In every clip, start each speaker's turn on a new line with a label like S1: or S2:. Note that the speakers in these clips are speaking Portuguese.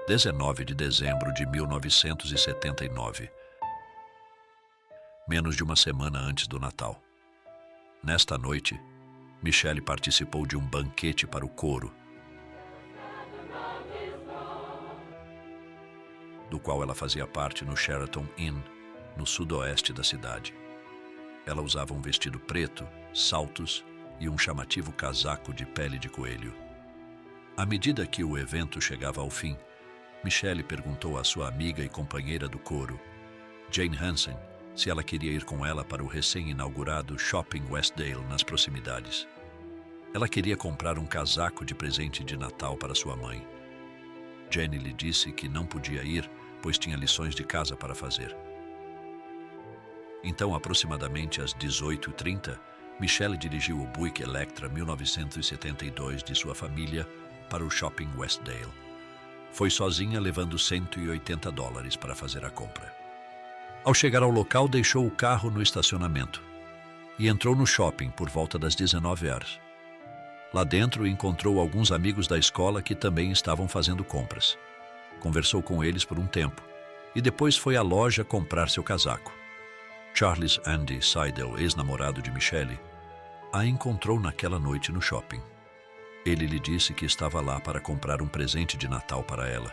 S1: 19 de dezembro de 1979. Menos de uma semana antes do Natal. Nesta noite, Michelle participou de um banquete para o coro, do qual ela fazia parte no Sheraton Inn, no sudoeste da cidade. Ela usava um vestido preto, saltos e um chamativo casaco de pele de coelho. À medida que o evento chegava ao fim, Michelle perguntou à sua amiga e companheira do coro, Jane Hansen, se ela queria ir com ela para o recém-inaugurado Shopping Westdale nas proximidades. Ela queria comprar um casaco de presente de Natal para sua mãe. Jane lhe disse que não podia ir, pois tinha lições de casa para fazer. Então, aproximadamente às 18h30, Michelle dirigiu o Buick Electra 1972 de sua família para o Shopping Westdale. Foi sozinha, levando $180 para fazer a compra. Ao chegar ao local, deixou o carro no estacionamento e entrou no shopping por volta das 19 horas. Lá dentro, encontrou alguns amigos da escola que também estavam fazendo compras. Conversou com eles por um tempo e depois foi à loja comprar seu casaco. Charles Andy Seidel, ex-namorado de Michelle, a encontrou naquela noite no shopping. Ele lhe disse que estava lá para comprar um presente de Natal para ela.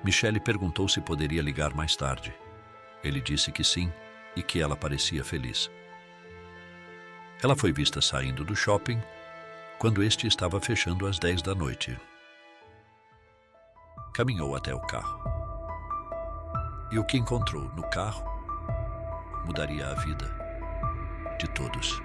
S1: Michelle perguntou se poderia ligar mais tarde. Ele disse que sim e que ela parecia feliz. Ela foi vista saindo do shopping quando este estava fechando às 10 da noite. Caminhou até o carro. E o que encontrou no carro mudaria a vida de todos.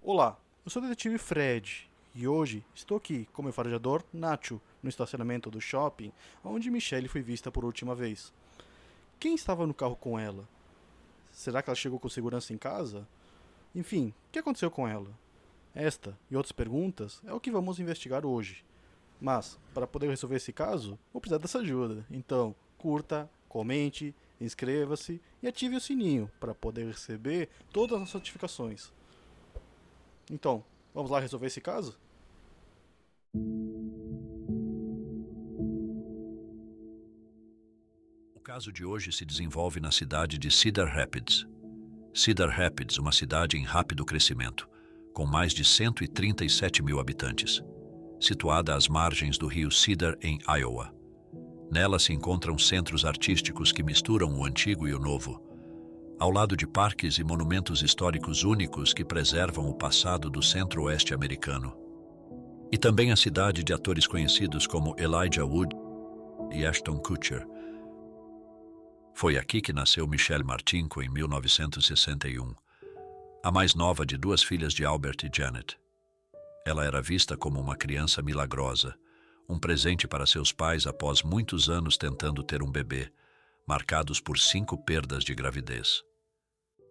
S2: Olá, eu sou o detetive Fred e hoje estou aqui com meu farejador Nacho no estacionamento do shopping onde Michelle foi vista por última vez. Quem estava no carro com ela? Será que ela chegou com segurança em casa? Enfim, o que aconteceu com ela? Esta e outras perguntas é o que vamos investigar hoje. Mas, para poder resolver esse caso, vou precisar dessa ajuda. Então, curta, comente, inscreva-se e ative o sininho para poder receber todas as notificações. Então, vamos lá resolver esse caso?
S1: O caso de hoje se desenvolve na cidade de Cedar Rapids. Cedar Rapids, uma cidade em rápido crescimento, com mais de 137 mil habitantes, situada às margens do rio Cedar, em Iowa. Nela se encontram centros artísticos que misturam o antigo e o novo, ao lado de parques e monumentos históricos únicos que preservam o passado do centro-oeste americano. E também a cidade de atores conhecidos como Elijah Wood e Ashton Kutcher. Foi aqui que nasceu Michelle Martinko em 1961, a mais nova de duas filhas de Albert e Janet. Ela era vista como uma criança milagrosa, um presente para seus pais após muitos anos tentando ter um bebê, marcados por 5 perdas de gravidez.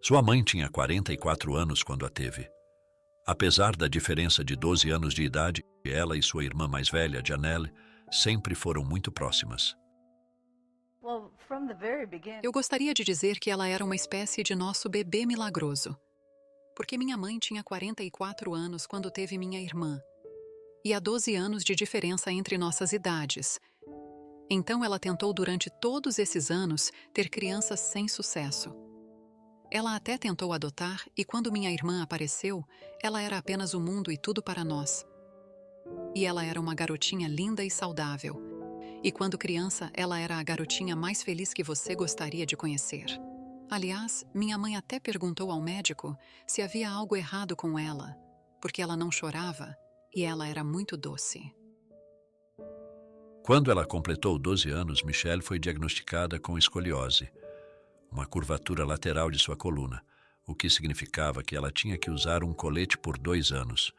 S1: Sua mãe tinha 44 anos quando a teve. Apesar da diferença de 12 anos de idade, ela e sua irmã mais velha, Janelle, sempre foram muito próximas.
S3: Eu gostaria de dizer que ela era uma espécie de nosso bebê milagroso, porque minha mãe tinha 44 anos quando teve minha irmã, e há 12 anos de diferença entre nossas idades. Então ela tentou durante todos esses anos ter crianças sem sucesso. Ela até tentou adotar e quando minha irmã apareceu, ela era apenas o mundo e tudo para nós. E ela era uma garotinha linda e saudável. E quando criança, ela era a garotinha mais feliz que você gostaria de conhecer. Aliás, minha mãe até perguntou ao médico se havia algo errado com ela, porque ela não chorava e ela era muito doce.
S1: Quando ela completou 12 anos, Michelle foi diagnosticada com escoliose, uma curvatura lateral de sua coluna, o que significava que ela tinha que usar um colete por 2 anos.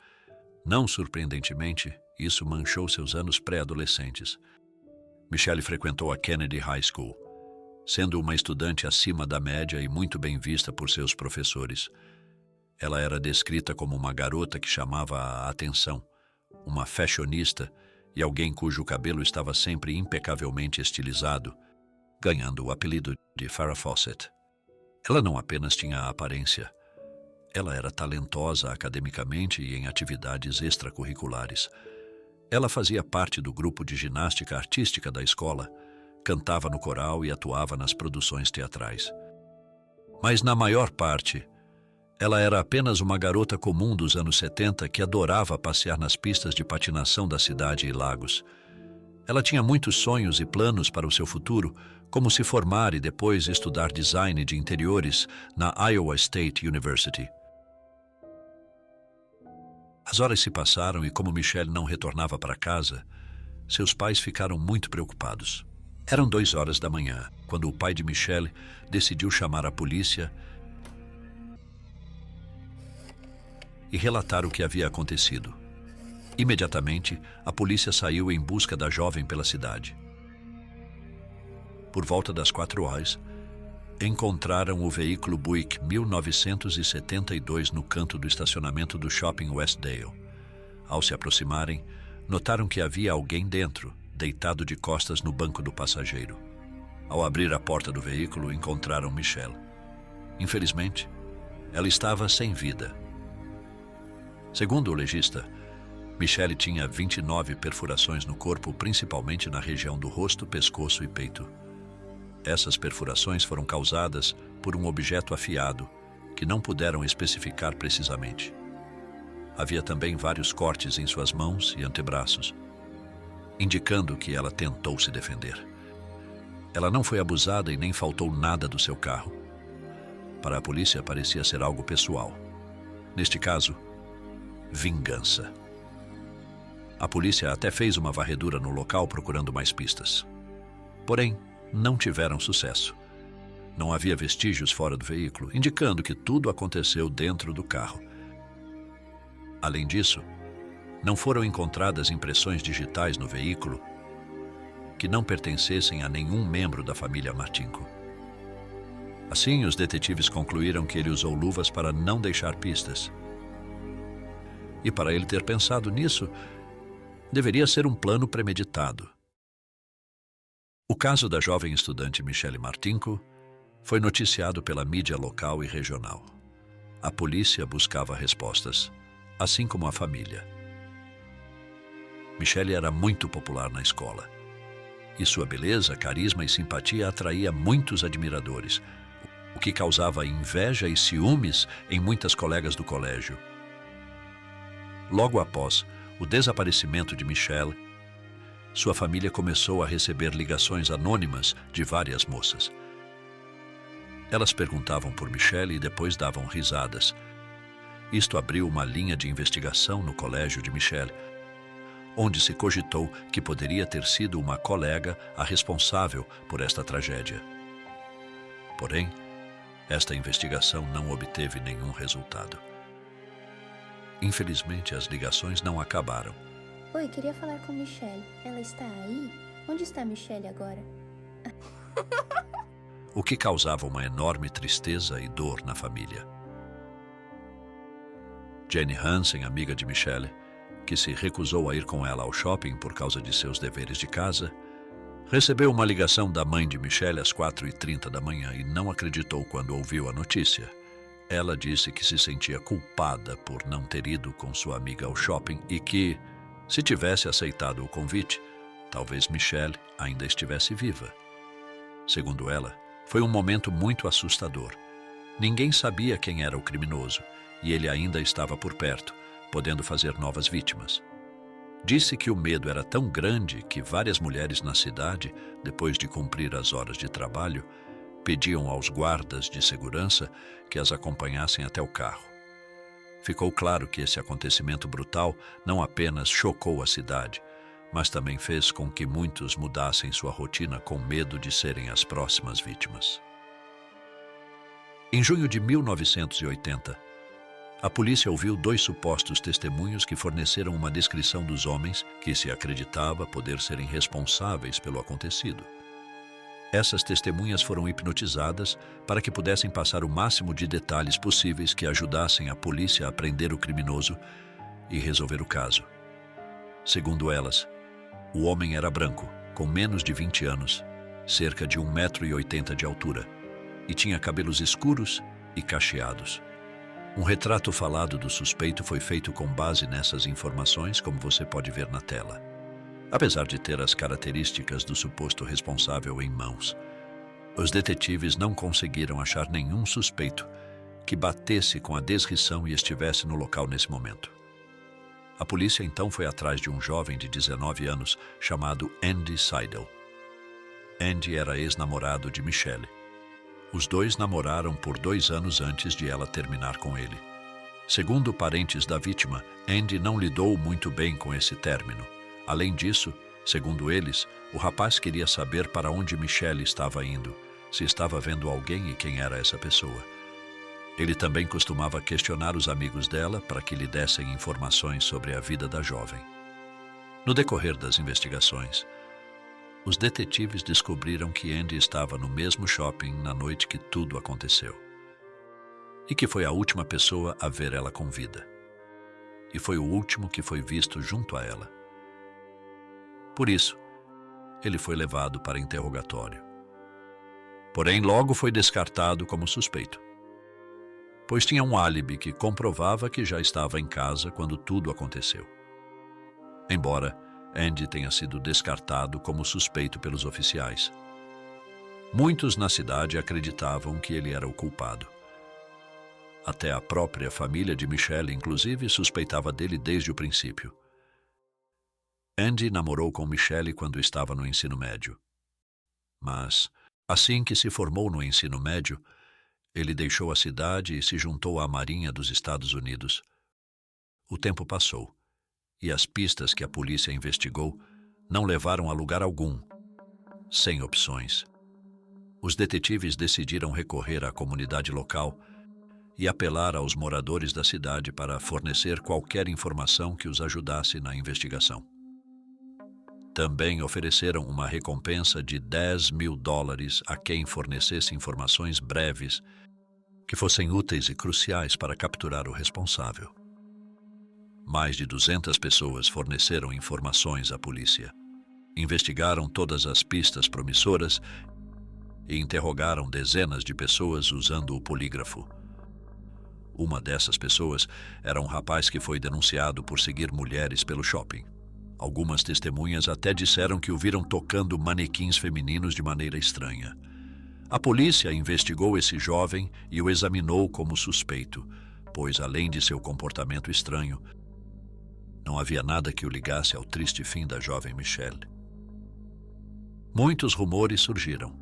S1: Não surpreendentemente, isso manchou seus anos pré-adolescentes. Michelle frequentou a Kennedy High School, sendo uma estudante acima da média e muito bem vista por seus professores. Ela era descrita como uma garota que chamava a atenção, uma fashionista e alguém cujo cabelo estava sempre impecavelmente estilizado, ganhando o apelido de Farrah Fawcett. Ela não apenas tinha a aparência, ela era talentosa academicamente e em atividades extracurriculares. Ela fazia parte do grupo de ginástica artística da escola, cantava no coral e atuava nas produções teatrais. Mas, na maior parte, ela era apenas uma garota comum dos anos 70 que adorava passear nas pistas de patinação da cidade e lagos. Ela tinha muitos sonhos e planos para o seu futuro, como se formar e depois estudar design de interiores na Iowa State University. As horas se passaram e, como Michelle não retornava para casa, seus pais ficaram muito preocupados. Eram 2 horas da manhã, quando o pai de Michelle decidiu chamar a polícia e relatar o que havia acontecido. Imediatamente, a polícia saiu em busca da jovem pela cidade. Por volta das 4 horas, encontraram o veículo Buick 1972 no canto do estacionamento do shopping Westdale. Ao se aproximarem, notaram que havia alguém dentro, deitado de costas no banco do passageiro. Ao abrir a porta do veículo, encontraram Michelle. Infelizmente, ela estava sem vida. Segundo o legista, Michelle tinha 29 perfurações no corpo, principalmente na região do rosto, pescoço e peito. Essas perfurações foram causadas por um objeto afiado, que não puderam especificar precisamente. Havia também vários cortes em suas mãos e antebraços, indicando que ela tentou se defender. Ela não foi abusada e nem faltou nada do seu carro. Para a polícia, parecia ser algo pessoal. Neste caso, vingança. A polícia até fez uma varredura no local procurando mais pistas. Porém, não tiveram sucesso. Não havia vestígios fora do veículo, indicando que tudo aconteceu dentro do carro. Além disso, não foram encontradas impressões digitais no veículo que não pertencessem a nenhum membro da família Martinko. Assim, os detetives concluíram que ele usou luvas para não deixar pistas. E para ele ter pensado nisso, deveria ser um plano premeditado. O caso da jovem estudante Michelle Martinko foi noticiado pela mídia local e regional. A polícia buscava respostas, assim como a família. Michelle era muito popular na escola, e sua beleza, carisma e simpatia atraía muitos admiradores, o que causava inveja e ciúmes em muitas colegas do colégio. Logo após o desaparecimento de Michelle, sua família começou a receber ligações anônimas de várias moças. Elas perguntavam por Michelle e depois davam risadas. Isto abriu uma linha de investigação no colégio de Michelle, onde se cogitou que poderia ter sido uma colega a responsável por esta tragédia. Porém, esta investigação não obteve nenhum resultado. Infelizmente, as ligações não acabaram.
S4: Oi, queria falar com Michelle. Ela está aí? Onde está Michelle agora?
S1: O que causava uma enorme tristeza e dor na família. Jenny Hansen, amiga de Michelle, que se recusou a ir com ela ao shopping por causa de seus deveres de casa, recebeu uma ligação da mãe de Michelle às 4h30 da manhã e não acreditou quando ouviu a notícia. Ela disse que se sentia culpada por não ter ido com sua amiga ao shopping e que, se tivesse aceitado o convite, talvez Michelle ainda estivesse viva. Segundo ela, foi um momento muito assustador. Ninguém sabia quem era o criminoso e ele ainda estava por perto, podendo fazer novas vítimas. Disse que o medo era tão grande que várias mulheres na cidade, depois de cumprir as horas de trabalho, pediam aos guardas de segurança que as acompanhassem até o carro. Ficou claro que esse acontecimento brutal não apenas chocou a cidade, mas também fez com que muitos mudassem sua rotina com medo de serem as próximas vítimas. Em junho de 1980, a polícia ouviu 2 supostos testemunhos que forneceram uma descrição dos homens que se acreditava poder serem responsáveis pelo acontecido. Essas testemunhas foram hipnotizadas para que pudessem passar o máximo de detalhes possíveis que ajudassem a polícia a prender o criminoso e resolver o caso. Segundo elas, o homem era branco, com menos de 20 anos, cerca de 1,80 m de altura, e tinha cabelos escuros e cacheados. Um retrato falado do suspeito foi feito com base nessas informações, como você pode ver na tela. Apesar de ter as características do suposto responsável em mãos, os detetives não conseguiram achar nenhum suspeito que batesse com a descrição e estivesse no local nesse momento. A polícia então foi atrás de um jovem de 19 anos chamado Andy Seidel. Andy era ex-namorado de Michelle. Os dois namoraram por 2 anos antes de ela terminar com ele. Segundo parentes da vítima, Andy não lidou muito bem com esse término. Além disso, segundo eles, o rapaz queria saber para onde Michelle estava indo, se estava vendo alguém e quem era essa pessoa. Ele também costumava questionar os amigos dela para que lhe dessem informações sobre a vida da jovem. No decorrer das investigações, os detetives descobriram que Andy estava no mesmo shopping na noite que tudo aconteceu. E que foi a última pessoa a ver ela com vida. E foi o último que foi visto junto a ela. Por isso, ele foi levado para interrogatório. Porém, logo foi descartado como suspeito, pois tinha um álibi que comprovava que já estava em casa quando tudo aconteceu. Embora Andy tenha sido descartado como suspeito pelos oficiais, muitos na cidade acreditavam que ele era o culpado. Até a própria família de Michelle, inclusive, suspeitava dele desde o princípio. Andy namorou com Michelle quando estava no ensino médio. Mas, assim que se formou no ensino médio, ele deixou a cidade e se juntou à Marinha dos Estados Unidos. O tempo passou, e as pistas que a polícia investigou não levaram a lugar algum, sem opções. Os detetives decidiram recorrer à comunidade local e apelar aos moradores da cidade para fornecer qualquer informação que os ajudasse na investigação. Também ofereceram uma recompensa de $10.000 a quem fornecesse informações breves que fossem úteis e cruciais para capturar o responsável. Mais de 200 pessoas forneceram informações à polícia. Investigaram todas as pistas promissoras e interrogaram dezenas de pessoas usando o polígrafo. Uma dessas pessoas era um rapaz que foi denunciado por seguir mulheres pelo shopping. Algumas testemunhas até disseram que o viram tocando manequins femininos de maneira estranha. A polícia investigou esse jovem e o examinou como suspeito, pois, além de seu comportamento estranho, não havia nada que o ligasse ao triste fim da jovem Michelle. Muitos rumores surgiram,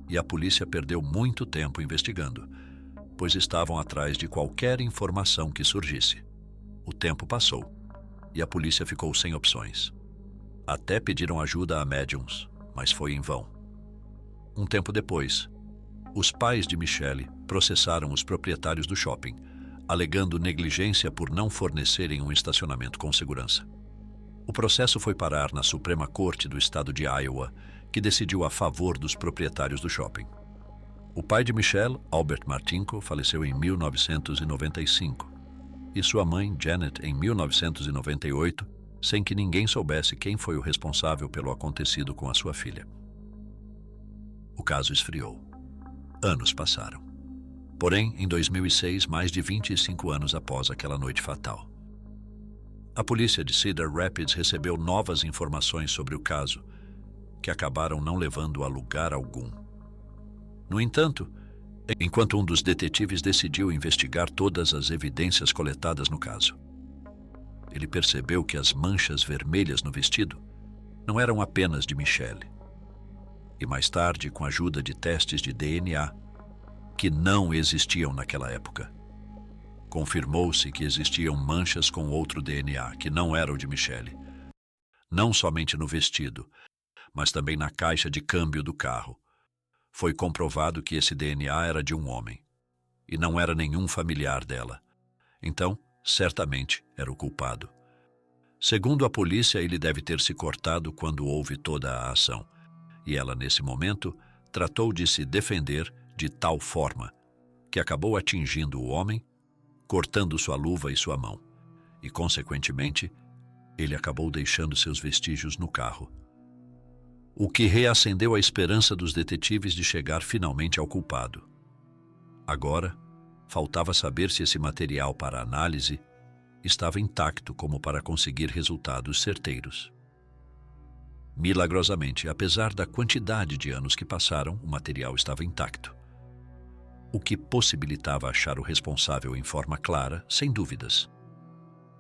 S1: e a polícia perdeu muito tempo investigando, pois estavam atrás de qualquer informação que surgisse. O tempo passou e a polícia ficou sem opções. Até pediram ajuda a médiums, mas foi em vão. Um tempo depois, os pais de Michelle processaram os proprietários do shopping, alegando negligência por não fornecerem um estacionamento com segurança. O processo foi parar na Suprema Corte do estado de Iowa, que decidiu a favor dos proprietários do shopping. O pai de Michelle, Albert Martinko, faleceu em 1995. E sua mãe, Janet, em 1998, sem que ninguém soubesse quem foi o responsável pelo acontecido com a sua filha. O caso esfriou. Anos passaram. Porém, em 2006, mais de 25 anos após aquela noite fatal, a polícia de Cedar Rapids recebeu novas informações sobre o caso, que acabaram não levando a lugar algum. No entanto, enquanto um dos detetives decidiu investigar todas as evidências coletadas no caso, ele percebeu que as manchas vermelhas no vestido não eram apenas de Michelle. E mais tarde, com a ajuda de testes de DNA, que não existiam naquela época, confirmou-se que existiam manchas com outro DNA, que não era o de Michelle. Não somente no vestido, mas também na caixa de câmbio do carro. Foi comprovado que esse DNA era de um homem, e não era nenhum familiar dela. Então, certamente era o culpado. Segundo a polícia, ele deve ter se cortado quando houve toda a ação, e ela, nesse momento, tratou de se defender de tal forma que acabou atingindo o homem, cortando sua luva e sua mão, e, consequentemente, Ele acabou deixando seus vestígios no carro, o que reacendeu a esperança dos detetives de chegar finalmente ao culpado. Agora, faltava saber se esse material para análise estava intacto como para conseguir resultados certeiros. Milagrosamente, apesar da quantidade de anos que passaram, o material estava intacto, o que possibilitava achar o responsável em forma clara, sem dúvidas.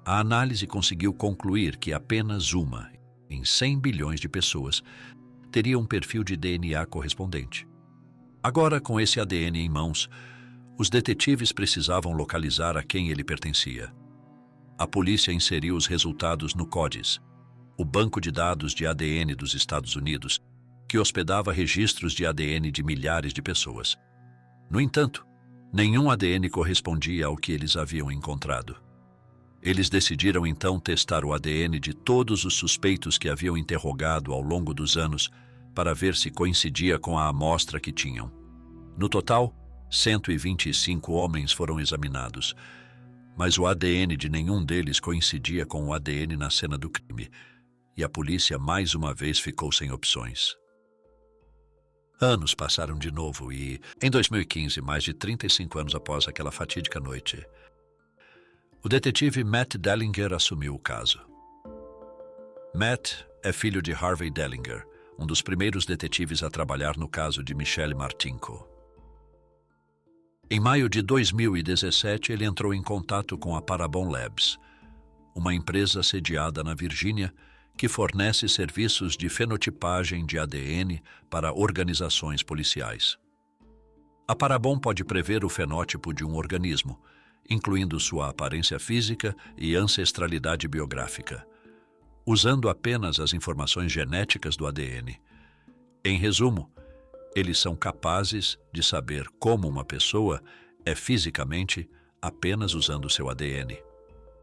S1: A análise conseguiu concluir que apenas uma, em 100 bilhões de pessoas, teria um perfil de DNA correspondente. Agora, com esse ADN em mãos, os detetives precisavam localizar a quem ele pertencia. A polícia inseriu os resultados no CODIS, o banco de dados de ADN dos Estados Unidos, que hospedava registros de ADN de milhares de pessoas. No entanto, nenhum ADN correspondia ao que eles haviam encontrado. Eles decidiram então testar o ADN de todos os suspeitos que haviam interrogado ao longo dos anos para ver se coincidia com a amostra que tinham. No total, 125 homens foram examinados, mas o ADN de nenhum deles coincidia com o ADN na cena do crime, e a polícia mais uma vez ficou sem opções. Anos passaram de novo e, em 2015, mais de 35 anos após aquela fatídica noite, o detetive Matt Dellinger assumiu o caso. Matt é filho de Harvey Dellinger, um dos primeiros detetives a trabalhar no caso de Michelle Martinko. Em maio de 2017, ele entrou em contato com a Parabon Labs, uma empresa sediada na Virgínia que fornece serviços de fenotipagem de ADN para organizações policiais. A Parabon pode prever o fenótipo de um organismo, incluindo sua aparência física e ancestralidade biográfica, usando apenas as informações genéticas do ADN. Em resumo, eles são capazes de saber como uma pessoa é fisicamente apenas usando seu ADN.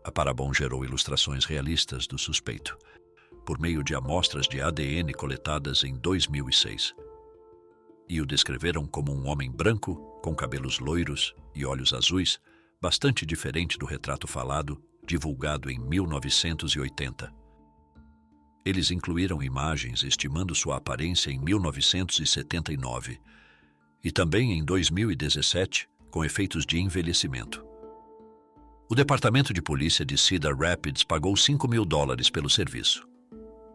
S1: A Parabon gerou ilustrações realistas do suspeito, por meio de amostras de ADN coletadas em 2006. E o descreveram como um homem branco, com cabelos loiros e olhos azuis, bastante diferente do retrato falado, divulgado em 1980. Eles incluíram imagens estimando sua aparência em 1979 e também em 2017, com efeitos de envelhecimento. O Departamento de Polícia de Cedar Rapids pagou $5.000 pelo serviço.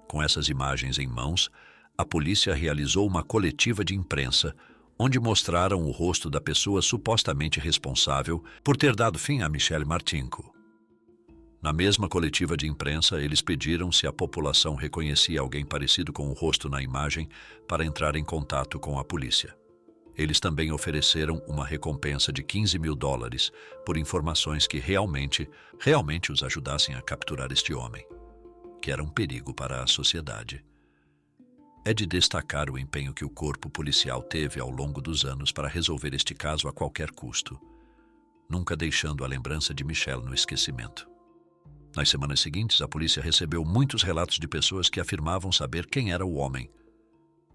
S1: Com essas imagens em mãos, a polícia realizou uma coletiva de imprensa onde mostraram o rosto da pessoa supostamente responsável por ter dado fim a Michelle Martinko. Na mesma coletiva de imprensa, eles pediram se a população reconhecia alguém parecido com o rosto na imagem para entrar em contato com a polícia. Eles também ofereceram uma recompensa de $15.000 por informações que realmente os ajudassem a capturar este homem, que era um perigo para a sociedade. É de destacar o empenho que o corpo policial teve ao longo dos anos para resolver este caso a qualquer custo, nunca deixando a lembrança de Michelle no esquecimento. Nas semanas seguintes, a polícia recebeu muitos relatos de pessoas que afirmavam saber quem era o homem.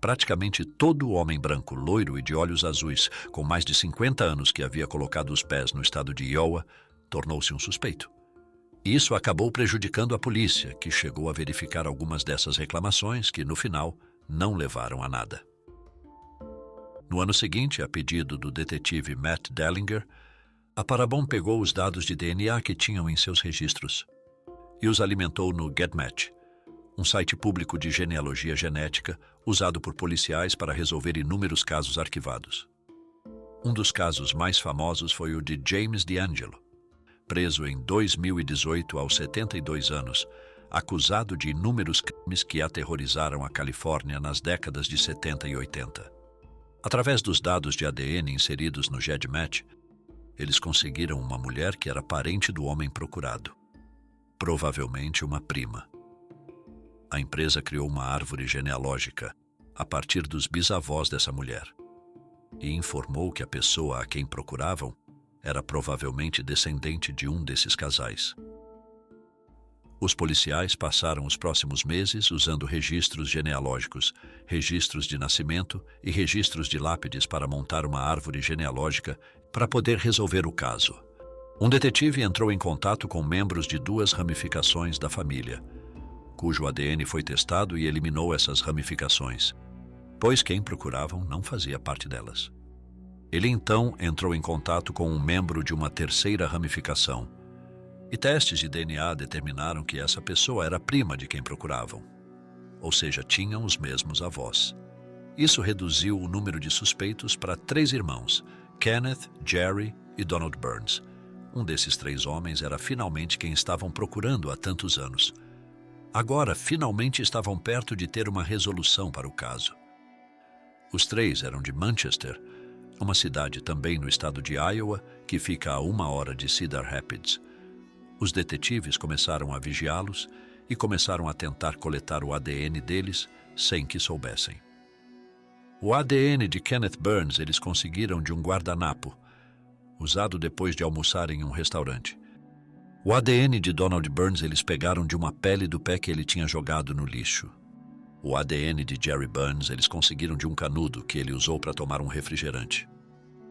S1: Praticamente todo homem branco, loiro e de olhos azuis, com mais de 50 anos que havia colocado os pés no estado de Iowa, tornou-se um suspeito. Isso acabou prejudicando a polícia, que chegou a verificar algumas dessas reclamações que, no final, não levaram a nada. No ano seguinte, a pedido do detetive Matt Dellinger, a Parabon pegou os dados de DNA que tinham em seus registros e os alimentou no GetMatch, um site público de genealogia genética usado por policiais para resolver inúmeros casos arquivados. Um dos casos mais famosos foi o de James DeAngelo, preso em 2018 aos 72 anos, acusado de inúmeros crimes que aterrorizaram a Califórnia nas décadas de 70 e 80. Através dos dados de ADN inseridos no GEDmatch, eles conseguiram uma mulher que era parente do homem procurado, provavelmente uma prima. A empresa criou uma árvore genealógica a partir dos bisavós dessa mulher e informou que a pessoa a quem procuravam era provavelmente descendente de um desses casais. Os policiais passaram os próximos meses usando registros genealógicos, registros de nascimento e registros de lápides para montar uma árvore genealógica para poder resolver o caso. Um detetive entrou em contato com membros de duas ramificações da família, cujo ADN foi testado e eliminou essas ramificações, pois quem procuravam não fazia parte delas. Ele então entrou em contato com um membro de uma terceira ramificação, e testes de DNA determinaram que essa pessoa era prima de quem procuravam, ou seja, tinham os mesmos avós. Isso reduziu o número de suspeitos para 3 irmãos, Kenneth, Jerry e Donald Burns. Um desses 3 homens era finalmente quem estavam procurando há tantos anos. Agora, finalmente estavam perto de ter uma resolução para o caso. Os 3 eram de Manchester, uma cidade também no estado de Iowa, que fica a 1 hora de Cedar Rapids. Os detetives começaram a vigiá-los e começaram a tentar coletar o ADN deles sem que soubessem. O ADN de Kenneth Burns eles conseguiram de um guardanapo, usado depois de almoçar em um restaurante. O ADN de Donald Burns eles pegaram de uma pele do pé que ele tinha jogado no lixo. O ADN de Jerry Burns eles conseguiram de um canudo que ele usou para tomar um refrigerante.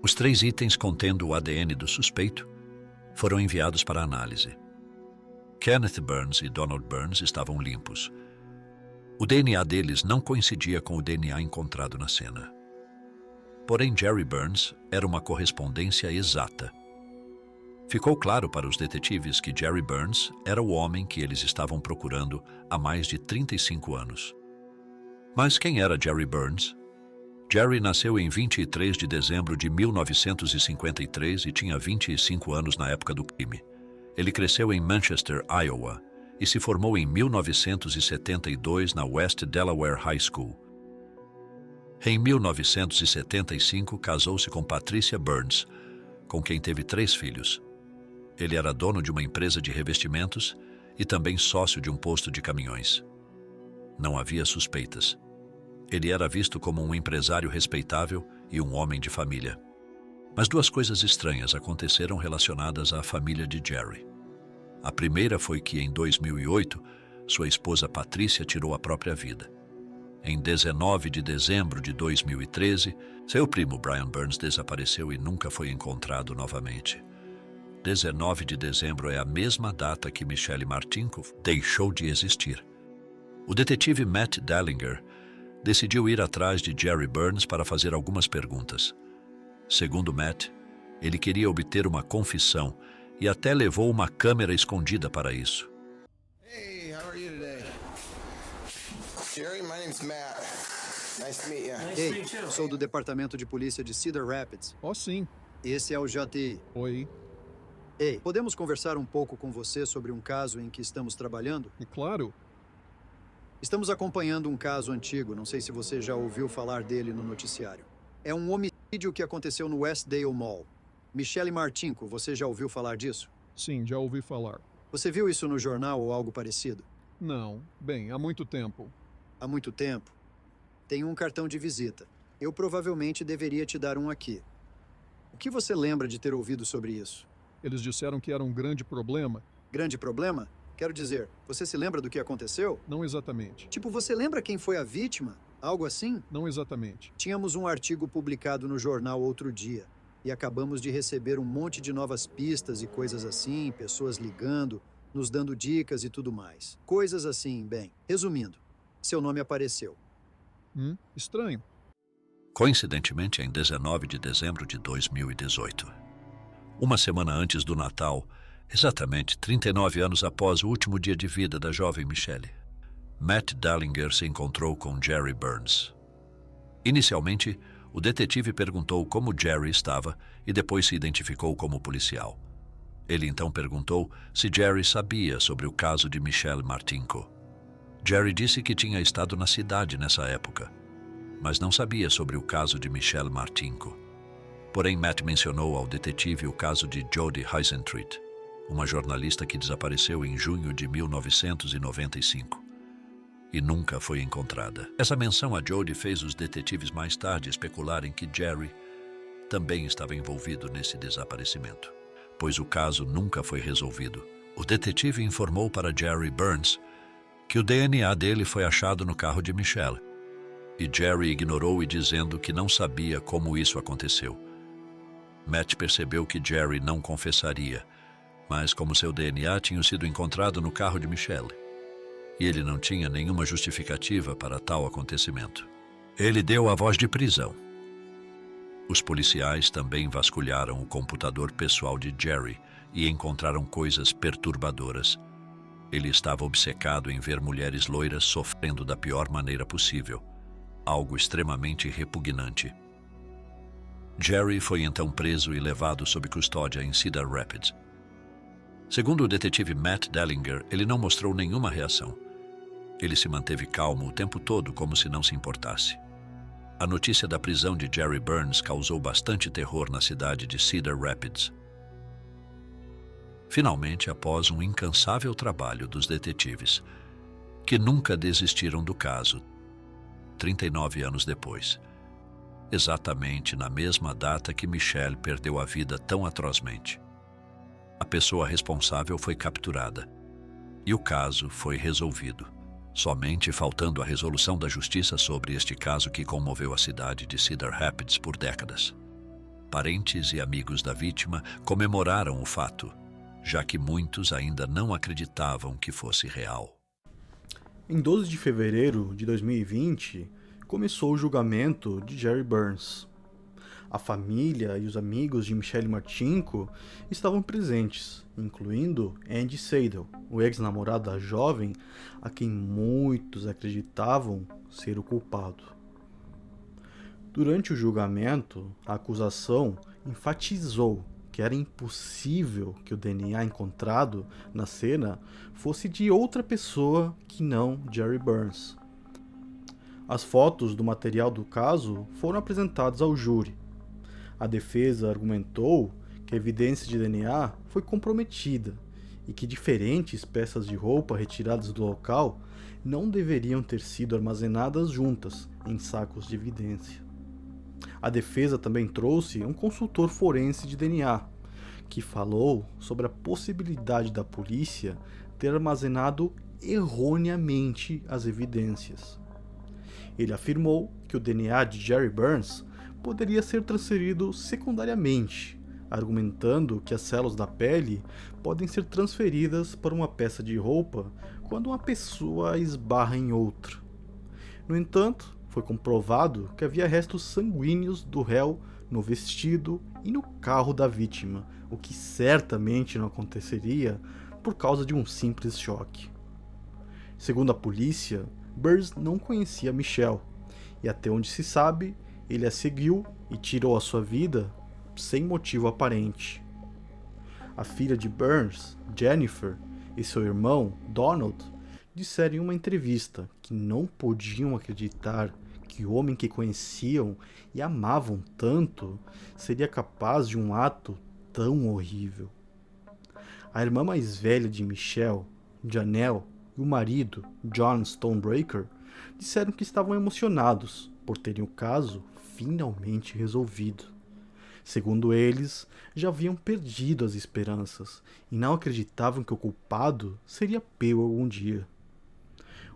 S1: Os 3 itens contendo o ADN do suspeito foram enviados para análise. Kenneth Burns e Donald Burns estavam limpos. O DNA deles não coincidia com o DNA encontrado na cena. Porém, Jerry Burns era uma correspondência exata. Ficou claro para os detetives que Jerry Burns era o homem que eles estavam procurando há mais de 35 anos. Mas quem era Jerry Burns? Jerry nasceu em 23 de dezembro de 1953 e tinha 25 anos na época do crime. Ele cresceu em Manchester, Iowa, e se formou em 1972 na West Delaware High School. Em 1975, casou-se com Patricia Burns, com quem teve 3 filhos. Ele era dono de uma empresa de revestimentos e também sócio de um posto de caminhões. Não havia suspeitas. Ele era visto como um empresário respeitável e um homem de família. Mas 2 coisas estranhas aconteceram relacionadas à família de Jerry. A primeira foi que, em 2008, sua esposa Patricia tirou a própria vida. Em 19 de dezembro de 2013, seu primo Brian Burns desapareceu e nunca foi encontrado novamente. 19 de dezembro é a mesma data que Michelle Martinko deixou de existir. O detetive Matt Dallinger decidiu ir atrás de Jerry Burns para fazer algumas perguntas. Segundo Matt, ele queria obter uma confissão e até levou uma câmera escondida para isso.
S5: Hey, how are you today? Jerry, my name's Matt. Nice to meet you.
S6: Ei, sou do Departamento de Polícia de Cedar Rapids.
S7: Oh, sim.
S6: Esse é o JTI.
S7: Oi.
S6: Ei, podemos conversar um pouco com você sobre um caso em que estamos trabalhando?
S7: E claro.
S6: Estamos acompanhando um caso antigo, não sei se você já ouviu falar dele no noticiário. É um homicídio que aconteceu no Westdale Mall. Michelle Martinko, você já ouviu falar disso?
S7: Sim, já ouvi falar.
S6: Você viu isso no jornal ou algo parecido?
S7: Não. Bem, há muito tempo.
S6: Há muito tempo? Tenho um cartão de visita. Eu provavelmente deveria te dar um aqui. O que você lembra de ter ouvido sobre isso?
S7: Eles disseram que era um grande problema.
S6: Grande problema? Quero dizer, você se lembra do que aconteceu?
S7: Não exatamente.
S6: Tipo, você lembra quem foi a vítima? Algo assim?
S7: Não exatamente.
S6: Tínhamos um artigo publicado no jornal outro dia e acabamos de receber um monte de novas pistas e coisas assim, pessoas ligando, nos dando dicas e tudo mais. Coisas assim, bem, resumindo, seu nome apareceu.
S7: Estranho.
S1: Coincidentemente, em 19 de dezembro de 2018. Uma semana antes do Natal, exatamente 39 anos após o último dia de vida da jovem Michelle, Matt Dallinger se encontrou com Jerry Burns. Inicialmente, o detetive perguntou como Jerry estava e depois se identificou como policial. Ele então perguntou se Jerry sabia sobre o caso de Michelle Martinko. Jerry disse que tinha estado na cidade nessa época, mas não sabia sobre o caso de Michelle Martinko. Porém, Matt mencionou ao detetive o caso de Jody Heisentreat, uma jornalista que desapareceu em junho de 1995 e nunca foi encontrada. Essa menção a Jody fez os detetives mais tarde especularem que Jerry também estava envolvido nesse desaparecimento, pois o caso nunca foi resolvido. O detetive informou para Jerry Burns que o DNA dele foi achado no carro de Michelle, e Jerry ignorou e dizendo que não sabia como isso aconteceu. Matt percebeu que Jerry não confessaria, mas como seu DNA tinha sido encontrado no carro de Michelle, e ele não tinha nenhuma justificativa para tal acontecimento. Ele deu a voz de prisão. Os policiais também vasculharam o computador pessoal de Jerry e encontraram coisas perturbadoras. Ele estava obcecado em ver mulheres loiras sofrendo da pior maneira possível, algo extremamente repugnante. Jerry foi então preso e levado sob custódia em Cedar Rapids. Segundo o detetive Matt Dellinger, ele não mostrou nenhuma reação. Ele se manteve calmo o tempo todo, como se não se importasse. A notícia da prisão de Jerry Burns causou bastante terror na cidade de Cedar Rapids. Finalmente, após um incansável trabalho dos detetives, que nunca desistiram do caso, 39 anos depois, exatamente na mesma data que Michelle perdeu a vida tão atrozmente, a pessoa responsável foi capturada e o caso foi resolvido, somente faltando a resolução da justiça sobre este caso que comoveu a cidade de Cedar Rapids por décadas. Parentes e amigos da vítima comemoraram o fato, já que muitos ainda não acreditavam que fosse real.
S2: Em 12 de fevereiro de 2020, começou o julgamento de Jerry Burns. A família e os amigos de Michelle Martinko estavam presentes, incluindo Andy Seidel, o ex-namorado da jovem a quem muitos acreditavam ser o culpado. Durante o julgamento, a acusação enfatizou que era impossível que o DNA encontrado na cena fosse de outra pessoa que não Jerry Burns. As fotos do material do caso foram apresentadas ao júri. A defesa argumentou que a evidência de DNA foi comprometida e que diferentes peças de roupa retiradas do local não deveriam ter sido armazenadas juntas em sacos de evidência. A defesa também trouxe um consultor forense de DNA, que falou sobre a possibilidade da polícia ter armazenado erroneamente as evidências. Ele afirmou que o DNA de Jerry Burns poderia ser transferido secundariamente, argumentando que as células da pele podem ser transferidas para uma peça de roupa quando uma pessoa esbarra em outra. No entanto, foi comprovado que havia restos sanguíneos do réu no vestido e no carro da vítima, o que certamente não aconteceria por causa de um simples choque. Segundo a polícia, Burns não conhecia Michelle, e até onde se sabe, ele a seguiu e tirou a sua vida sem motivo aparente. A filha de Burns, Jennifer, e seu irmão, Donald, disseram em uma entrevista que não podiam acreditar que o homem que conheciam e amavam tanto seria capaz de um ato tão horrível. A irmã mais velha de Michelle, Janelle, e o marido, John Stonebreaker, disseram que estavam emocionados por terem o caso finalmente resolvido. Segundo eles, já haviam perdido as esperanças e não acreditavam que o culpado seria pego algum dia.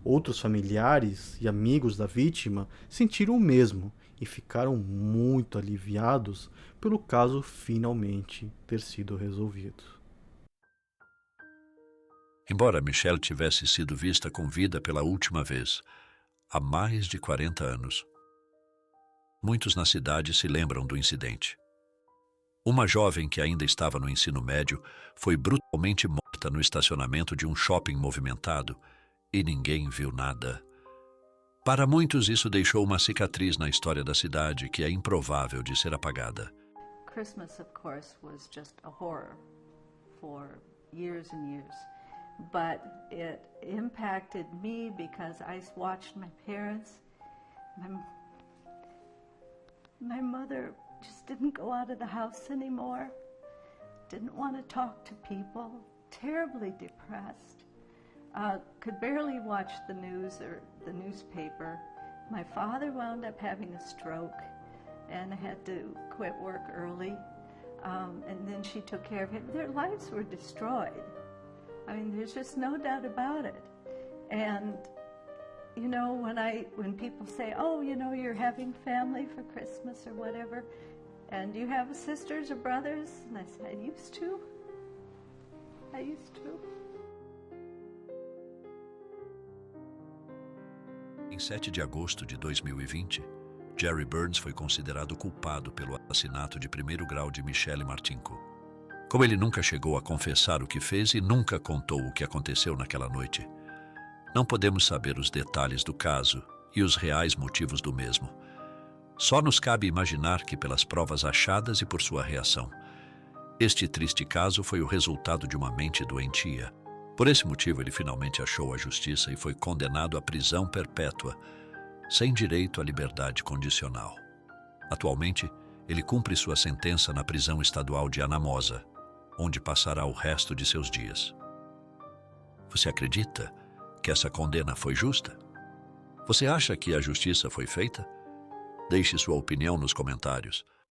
S2: Outros familiares e amigos da vítima sentiram o mesmo e ficaram muito aliviados pelo caso finalmente ter sido resolvido.
S1: Embora Michelle tivesse sido vista com vida pela última vez, há mais de 40 anos, muitos na cidade se lembram do incidente. Uma jovem que ainda estava no ensino médio foi brutalmente morta no estacionamento de um shopping movimentado e ninguém viu nada. Para muitos, isso deixou uma cicatriz na história da cidade que é improvável de ser apagada.
S8: Christmas, of course, was just a horror for years and years. But it impacted me because I watched my parents. My mother just didn't go out of the house anymore. Didn't want to talk to people. Terribly depressed. Could barely watch the news or the newspaper. My father wound up having a stroke and had to quit work early. And then she took care of him. Their lives were destroyed. I mean, there's just no doubt about it. And, you know, when people say, oh, you know, you're having family for Christmas or whatever, and you have sisters or brothers? And I said, I used to.
S1: Em 7 de agosto de 2020, Jerry Burns foi considerado culpado pelo assassinato de primeiro grau de Michelle Martinko. Como ele nunca chegou a confessar o que fez e nunca contou o que aconteceu naquela noite, não podemos saber os detalhes do caso e os reais motivos do mesmo. Só nos cabe imaginar que, pelas provas achadas e por sua reação, este triste caso foi o resultado de uma mente doentia. Por esse motivo, ele finalmente achou a justiça e foi condenado à prisão perpétua, sem direito à liberdade condicional. Atualmente, ele cumpre sua sentença na prisão estadual de Anamosa, onde passará o resto de seus dias. Você acredita que essa condena foi justa? Você acha que a justiça foi feita? Deixe sua opinião nos comentários.